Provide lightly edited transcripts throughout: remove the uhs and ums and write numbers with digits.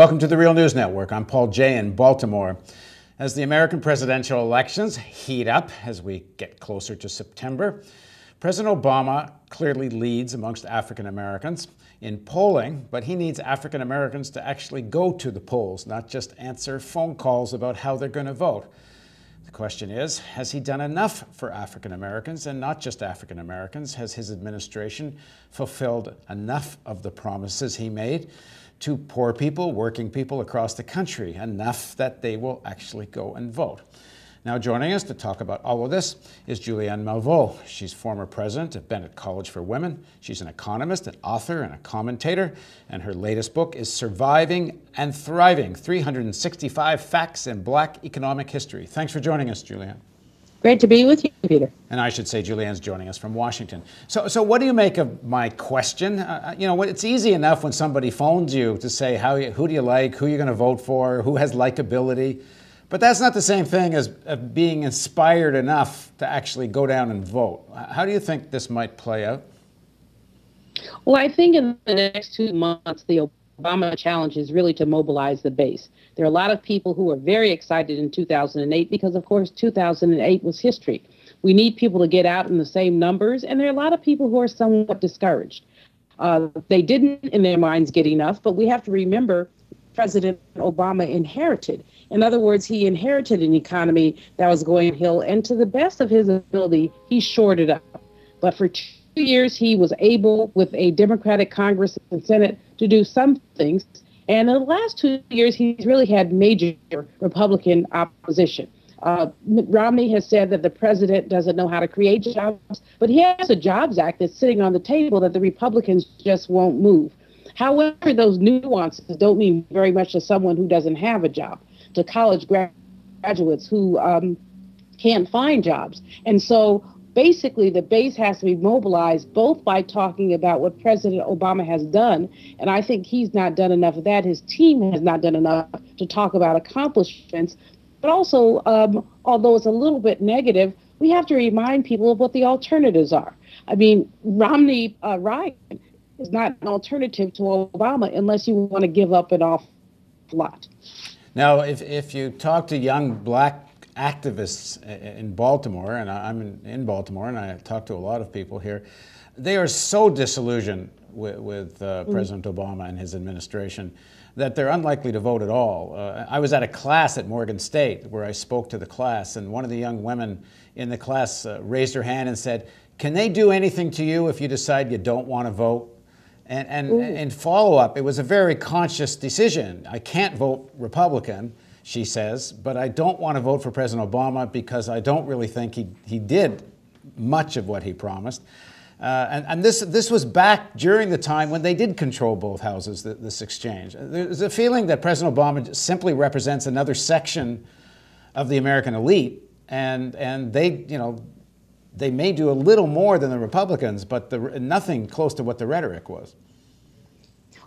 Welcome to the Real News Network. I'm Paul Jay in Baltimore. As the American presidential elections heat up as we get closer to September, President Obama clearly leads amongst African Americans in polling, but he needs African Americans to actually go to the polls, not just answer phone calls about how they're going to vote. The question is, has he done enough for African Americans, and not just African Americans? Has his administration fulfilled enough of the promises he made to poor people, working people across the country, enough that they will actually go and vote? Now joining us to talk about all of this is Julianne Malveaux. She's former president of Bennett College for Women. She's an economist, an author, and a commentator. And her latest book is Surviving and Thriving, 365 Facts in Black Economic History. Thanks for joining us, Julianne. Great to be with you, Peter. And I should say Julianne's joining us from Washington. So what do you make of my question? It's easy enough when somebody phones you to say, who do you like, who you're going to vote for, who has likability. But that's not the same thing as being inspired enough to actually go down and vote. How do you think this might play out? Well, I think in the next 2 months, the Obama challenge is really to mobilize the base. There are a lot of people who were very excited in 2008 because, of course, 2008 was history. We need people to get out in the same numbers, and there are a lot of people who are somewhat discouraged. They didn't, in their minds, get enough, but we have to remember President Obama inherited. In other words, he inherited an economy that was going uphill, and to the best of his ability, he shored it up. But for 2 years, he was able, with a Democratic Congress and Senate, to do some things. And in the last 2 years, he's really had major Republican opposition. Mitt Romney has said that the president doesn't know how to create jobs, but he has a Jobs Act that's sitting on the table that the Republicans just won't move. However, those nuances don't mean very much to someone who doesn't have a job, to college graduates who can't find jobs. And so basically the base has to be mobilized both by talking about what President Obama has done, and I think he's not done enough of that. His team has not done enough to talk about accomplishments. But also, although it's a little bit negative, we have to remind people of what the alternatives are. I mean, Ryan is not an alternative to Obama unless you want to give up an awful lot. Now, if you talk to young black activists in Baltimore, and I'm in Baltimore, and I talk to a lot of people here, they are so disillusioned with President Obama and his administration that they're unlikely to vote at all. I was at a class at Morgan State where I spoke to the class, and one of the young women in the class raised her hand and said, "Can they do anything to you if you decide you don't want to vote?" And in follow-up, it was a very conscious decision. I can't vote Republican, she says, but I don't want to vote for President Obama because I don't really think he did much of what he promised. And this was back during the time when they did control both houses, this exchange. There's a feeling that President Obama simply represents another section of the American elite, and they may do a little more than the Republicans, but nothing close to what the rhetoric was.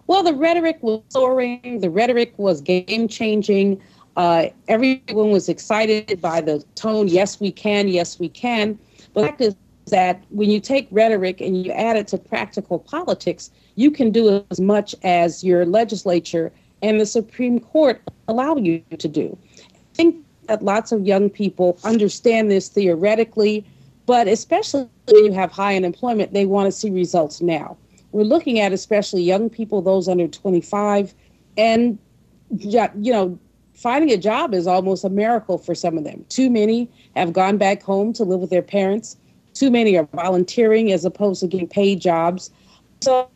Well, the rhetoric was soaring. The rhetoric was game-changing. Everyone was excited by the tone, yes, we can, yes, we can. But the fact is that when you take rhetoric and you add it to practical politics, you can do as much as your legislature and the Supreme Court allow you to do. I think that lots of young people understand this theoretically, but especially when you have high unemployment, they want to see results now. We're looking at especially young people, those under 25, and finding a job is almost a miracle for some of them. Too many have gone back home to live with their parents. Too many are volunteering as opposed to getting paid jobs. So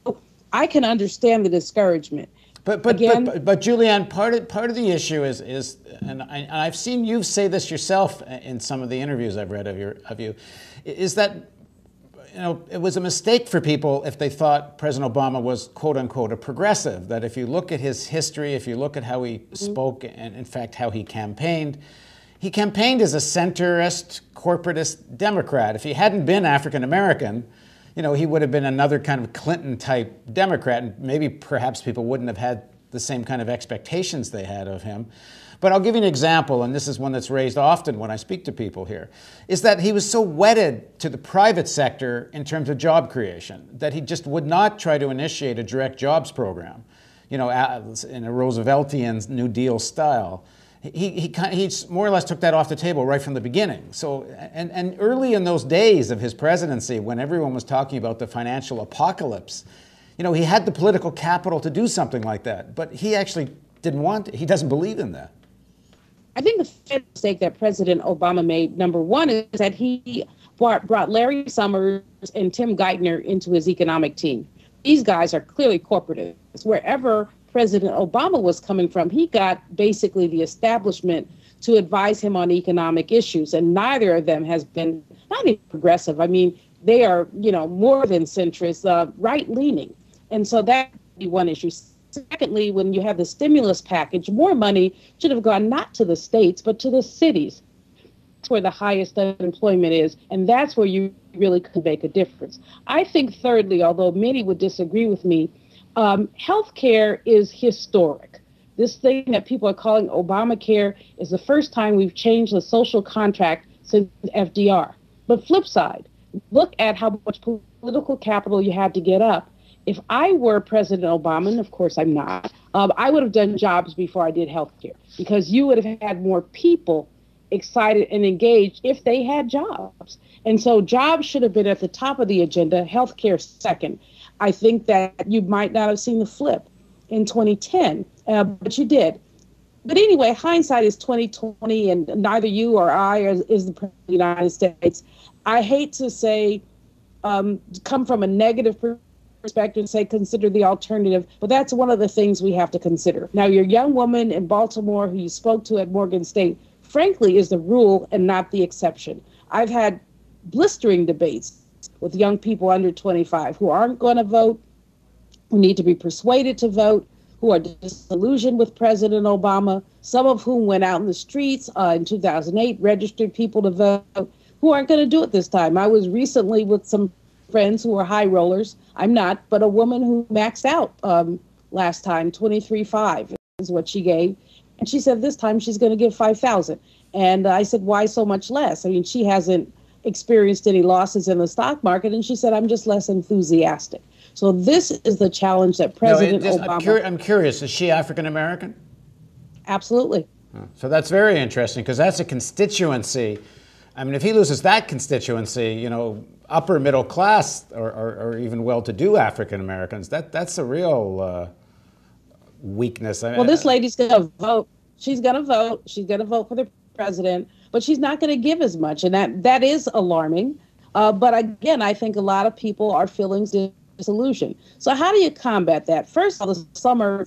I can understand the discouragement. But Julianne, part of the issue is, and I've seen you say this yourself in some of the interviews I've read of you, is that it was a mistake for people if they thought President Obama was quote unquote a progressive. That if you look at his history, if you look at how he spoke, and in fact how he campaigned as a centrist, corporatist Democrat. If he hadn't been African American, he would have been another kind of Clinton-type Democrat, and maybe perhaps people wouldn't have had the same kind of expectations they had of him. But I'll give you an example, and this is one that's raised often when I speak to people here, is that he was so wedded to the private sector in terms of job creation that he just would not try to initiate a direct jobs program. in a Rooseveltian New Deal style. He more or less took that off the table right from the beginning. So, and early in those days of his presidency, when everyone was talking about the financial apocalypse, he had the political capital to do something like that, but he actually didn't want it. He doesn't believe in that. I think the mistake that President Obama made, number one, is that he brought Larry Summers and Tim Geithner into his economic team. These guys are clearly corporatists. Wherever President Obama was coming from, he got basically the establishment to advise him on economic issues, and neither of them has been not even progressive. I mean, they are, more than centrist, right-leaning. And so that would be one issue. Secondly, when you have the stimulus package, more money should have gone not to the states, but to the cities. That's where the highest unemployment is, and that's where you really could make a difference. I think, thirdly, although many would disagree with me, healthcare is historic. This thing that people are calling Obamacare is the first time we've changed the social contract since FDR. But flip side, look at how much political capital you had to get up. If I were President Obama, and of course I'm not, I would have done jobs before I did healthcare, because you would have had more people excited and engaged if they had jobs. And so jobs should have been at the top of the agenda, healthcare second. I think that you might not have seen the flip in 2010, but you did. But anyway, hindsight is 2020, and neither you or I is the President of the United States. I hate to say, come from a negative perspective and say consider the alternative, but that's one of the things we have to consider. Now, your young woman in Baltimore who you spoke to at Morgan State, frankly, is the rule and not the exception. I've had blistering debates with young people under 25 who aren't going to vote, who need to be persuaded to vote, who are disillusioned with President Obama, some of whom went out in the streets in 2008, registered people to vote, who aren't going to do it this time. I was recently with some friends who are high rollers. I'm not, but a woman who maxed out last time, 23.5 is what she gave. And she said this time she's going to give 5,000. And I said, why so much less? I mean, she hasn't experienced any losses in the stock market. And she said, I'm just less enthusiastic. So this is the challenge that President Obama... I'm curious, is she African American? Absolutely. So that's very interesting, because that's a constituency. I mean, if he loses that constituency, upper middle class or even well-to-do African Americans, that's a real weakness. Well, this lady's going to vote. She's going to vote. She's going to vote for the president, but she's not going to give as much, and that is alarming. But again, I think a lot of people are feeling disillusioned. So how do you combat that? First of all,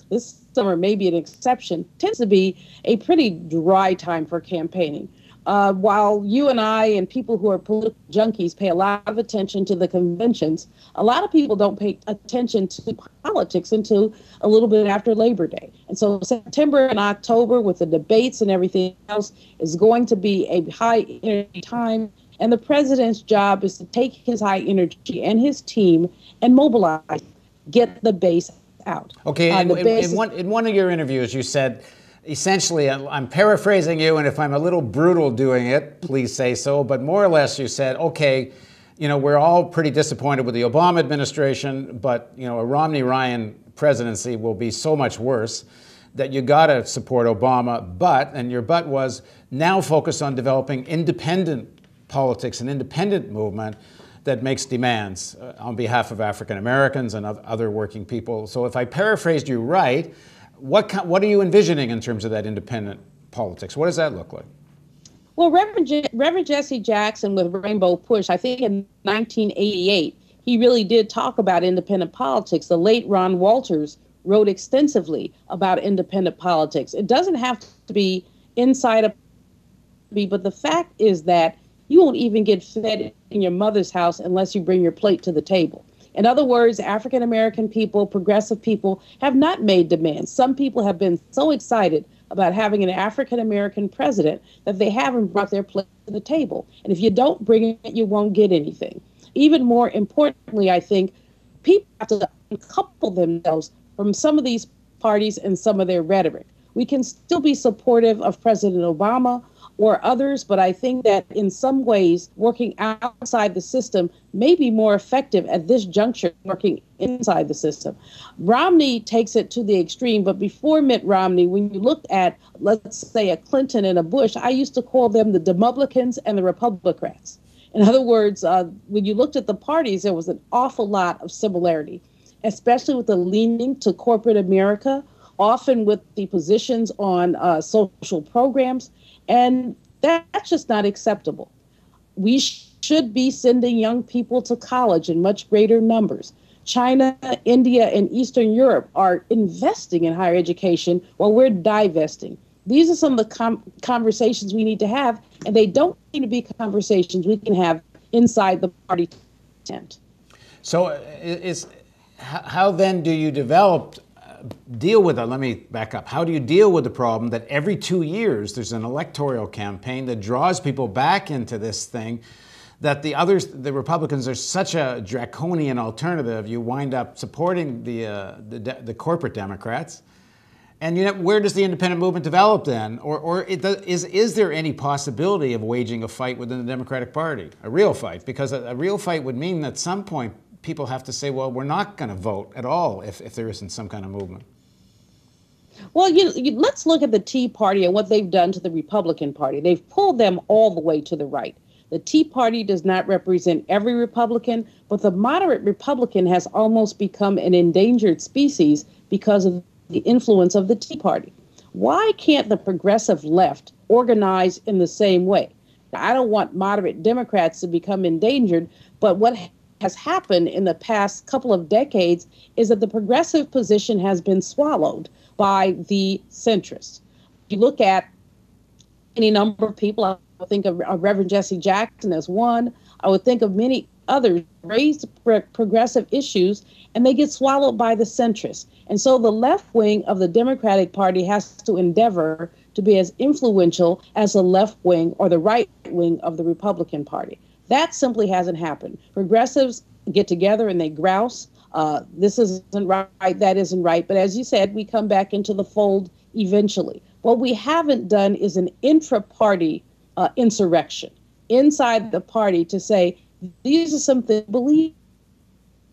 this summer may be an exception, tends to be a pretty dry time for campaigning. While you and I and people who are political junkies pay a lot of attention to the conventions, a lot of people don't pay attention to politics until a little bit after Labor Day. And so September and October, with the debates and everything else, is going to be a high energy time. And the president's job is to take his high energy and his team and mobilize, get the base out. Okay, in one of your interviews, you said, essentially, I'm paraphrasing you, and if I'm a little brutal doing it, please say so, but more or less you said, okay, we're all pretty disappointed with the Obama administration, but, a Romney-Ryan presidency will be so much worse that you got to support Obama, and your but was now focus on developing independent politics, an independent movement that makes demands on behalf of African Americans and other working people. So if I paraphrased you right, what are you envisioning in terms of that independent politics? What does that look like? Well, Reverend Jesse Jackson with Rainbow Push, I think in 1988, he really did talk about independent politics. The late Ron Walters wrote extensively about independent politics. It doesn't have to be inside a... but the fact is that you won't even get fed in your mother's house unless you bring your plate to the table. In other words, African American people, progressive people, have not made demands. Some people have been so excited about having an African American president that they haven't brought their plate to the table. And if you don't bring it, you won't get anything. Even more importantly, I think people have to uncouple themselves from some of these parties and some of their rhetoric. We can still be supportive of President Obama or others, but I think that in some ways, working outside the system may be more effective at this juncture working inside the system. Romney takes it to the extreme, but before Mitt Romney, when you looked at, let's say, a Clinton and a Bush, I used to call them the Demopublicans and the Republicrats. In other words, when you looked at the parties, there was an awful lot of similarity, especially with the leaning to corporate America, often with the positions on social programs. And that's just not acceptable. We should be sending young people to college in much greater numbers. China, India, and Eastern Europe are investing in higher education while we're divesting. These are some of the conversations we need to have, and they don't need to be conversations we can have inside the party tent. So how then do you deal with it? Let me back up. How do you deal with the problem that every 2 years there's an electoral campaign that draws people back into this thing, that the Republicans are such a draconian alternative, you wind up supporting the corporate Democrats? And where does the independent movement develop then? Or is there any possibility of waging a fight within the Democratic Party, a real fight? Because a real fight would mean that at some point people have to say, well, we're not going to vote at all if there isn't some kind of movement. Well, let's look at the Tea Party and what they've done to the Republican Party. They've pulled them all the way to the right. The Tea Party does not represent every Republican, but the moderate Republican has almost become an endangered species because of the influence of the Tea Party. Why can't the progressive left organize in the same way? I don't want moderate Democrats to become endangered, but what has happened in the past couple of decades is that the progressive position has been swallowed by the centrists. You look at any number of people, I would think of Reverend Jesse Jackson as one. I would think of many others raised progressive issues, and they get swallowed by the centrists. And so the left wing of the Democratic Party has to endeavor to be as influential as the left wing or the right wing of the Republican Party. That simply hasn't happened. Progressives get together and they grouse. This isn't right, that isn't right. But as you said, we come back into the fold eventually. What we haven't done is an intra-party insurrection inside the party to say, these are some things we believe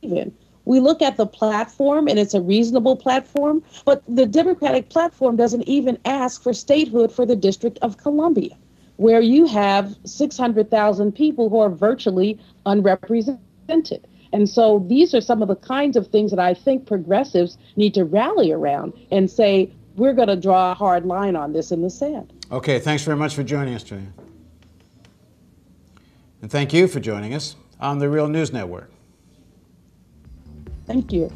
in. We look at the platform, and it's a reasonable platform, but the Democratic platform doesn't even ask for statehood for the District of Columbia, where you have 600,000 people who are virtually unrepresented. And so these are some of the kinds of things that I think progressives need to rally around and say, we're going to draw a hard line on this in the sand. Okay, thanks very much for joining us, Julia. And thank you for joining us on the Real News Network. Thank you.